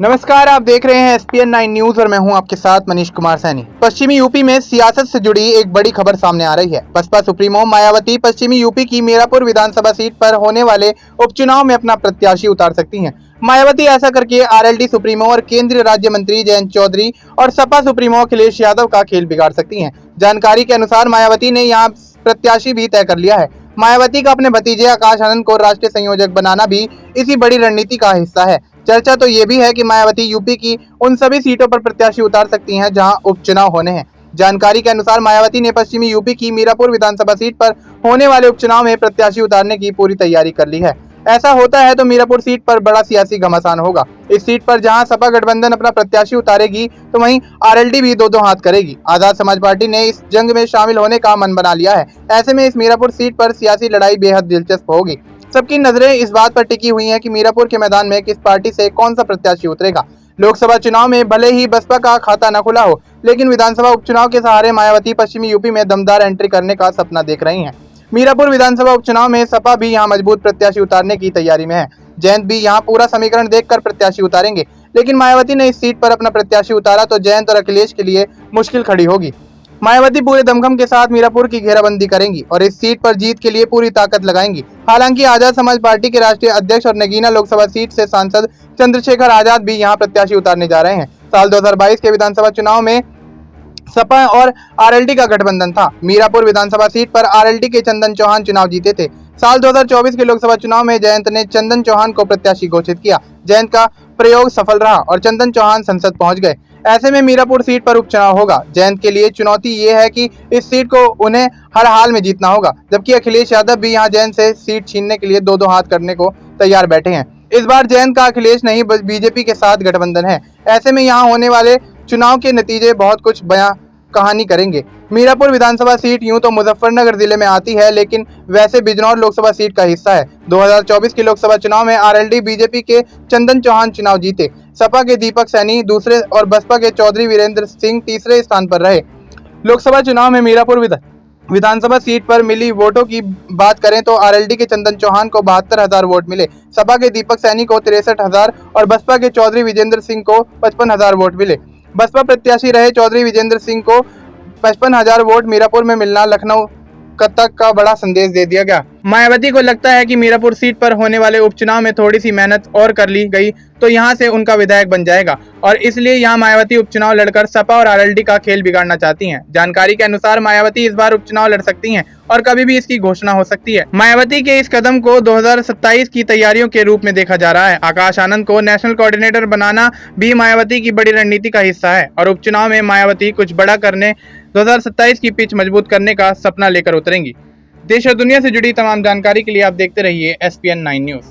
नमस्कार, आप देख रहे हैं एसपीएन 9 न्यूज और मैं हूं आपके साथ मनीष कुमार सैनी। पश्चिमी यूपी में सियासत से जुड़ी एक बड़ी खबर सामने आ रही है। बसपा सुप्रीमो मायावती पश्चिमी यूपी की मीरापुर विधानसभा सीट पर होने वाले उपचुनाव में अपना प्रत्याशी उतार सकती हैं। मायावती ऐसा करके आरएलडी सुप्रीमो और केंद्रीय राज्य मंत्री जयंत चौधरी और सपा सुप्रीमो अखिलेश यादव का खेल बिगाड़ सकती हैं। जानकारी के अनुसार मायावती ने यहाँ प्रत्याशी भी तय कर लिया है। मायावती का अपने भतीजे आकाश आनंद को राष्ट्रीय संयोजक बनाना भी इसी बड़ी रणनीति का हिस्सा है। चर्चा तो ये भी है कि मायावती यूपी की उन सभी सीटों पर प्रत्याशी उतार सकती हैं जहां उपचुनाव होने हैं। जानकारी के अनुसार मायावती ने पश्चिमी यूपी की मीरापुर विधानसभा सीट पर होने वाले उपचुनाव में प्रत्याशी उतारने की पूरी तैयारी कर ली है। ऐसा होता है तो मीरापुर सीट पर बड़ा सियासी घमासान होगा। इस सीट पर जहां सपा गठबंधन अपना प्रत्याशी उतारेगी तो वहीं आरएलडी भी दो हाथ करेगी। आजाद समाज पार्टी ने इस जंग में शामिल होने का मन बना लिया है। ऐसे में इस मीरापुर सीट पर सियासी लड़ाई बेहद दिलचस्प होगी। सबकी नजरें इस बात पर टिकी हुई हैं कि मीरापुर के मैदान में किस पार्टी से कौन सा प्रत्याशी उतरेगा। लोकसभा चुनाव में भले ही बसपा का खाता न खुला हो, लेकिन विधानसभा उपचुनाव के सहारे मायावती पश्चिमी यूपी में दमदार एंट्री करने का सपना देख रही हैं। मीरापुर विधानसभा उपचुनाव में सपा भी यहां मजबूत प्रत्याशी उतारने की तैयारी में है। जयंत भी यहां पूरा समीकरण देखकर प्रत्याशी उतारेंगे, लेकिन मायावती ने इस सीट पर अपना प्रत्याशी उतारा तो जयंत और अखिलेश के लिए मुश्किल खड़ी होगी। मायावती पूरे दमखम के साथ मीरापुर की घेराबंदी करेंगी और इस सीट पर जीत के लिए पूरी ताकत लगाएंगी। हालांकि आजाद समाज पार्टी के राष्ट्रीय अध्यक्ष और नगीना लोकसभा सीट से सांसद चंद्रशेखर आजाद भी यहां प्रत्याशी उतारने जा रहे हैं। साल 2022 के विधानसभा चुनाव में सपा और आरएलडी का गठबंधन था। मीरापुर विधानसभा सीट पर आरएलडी के चंदन चौहान चुनाव जीते थे। साल 2024 के लोकसभा चुनाव में जयंत ने चंदन चौहान को प्रत्याशी घोषित किया। जयंत का प्रयोग सफल रहा और चंदन चौहान संसद पहुंच गए। ऐसे में मीरापुर सीट पर उपचुनाव होगा। जयंत के लिए चुनौती ये है कि इस सीट को उन्हें हर हाल में जीतना होगा, जबकि अखिलेश यादव भी यहां जयंत से सीट छीनने के लिए दो हाथ करने को तैयार बैठे हैं। इस बार जयंत का अखिलेश नहीं बीजेपी के साथ गठबंधन है। ऐसे में यहाँ होने वाले चुनाव के नतीजे बहुत कुछ बयां कहानी करेंगे। मीरापुर विधानसभा सीट यूं तो मुजफ्फरनगर जिले में आती है, लेकिन वैसे बिजनौर लोकसभा सीट का हिस्सा है। 2024 के लोकसभा चुनाव में आरएलडी बीजेपी के चंदन चौहान चुनाव जीते। सपा के दीपक सैनी दूसरे और बसपा के चौधरी वीरेंद्र सिंह तीसरे स्थान पर रहे। लोकसभा चुनाव में मीरापुर विधानसभा सीट पर मिली वोटों की बात करें तो आरएलडी के चंदन चौहान को 72,000 वोट मिले, सपा के दीपक सैनी को 63,000 और बसपा के चौधरी विजेंद्र सिंह को 55,000 वोट मिले। बसपा प्रत्याशी रहे चौधरी विजेंद्र सिंह को 55,000 वोट मिरापुर में मिलना लखनऊ तक का बड़ा संदेश दे दिया गया। मायावती को लगता है कि मीरापुर सीट पर होने वाले उपचुनाव में थोड़ी सी मेहनत और कर ली गई तो यहां से उनका विधायक बन जाएगा और इसलिए यहां मायावती उपचुनाव लड़कर सपा और आरएलडी का खेल बिगाड़ना चाहती हैं। जानकारी के अनुसार मायावती इस बार उपचुनाव लड़ सकती हैं और कभी भी इसकी घोषणा हो सकती है। मायावती के इस कदम को 2027 की तैयारियों के रूप में देखा जा रहा है। आकाश आनंद को नेशनल कोऑर्डिनेटर बनाना भी मायावती की बड़ी रणनीति का हिस्सा है और उपचुनाव में मायावती कुछ बड़ा करने 2027 की पिच मजबूत करने का सपना लेकर उतरेंगी। देश और दुनिया से जुड़ी तमाम जानकारी के लिए आप देखते रहिए एसपीएन 9 न्यूज।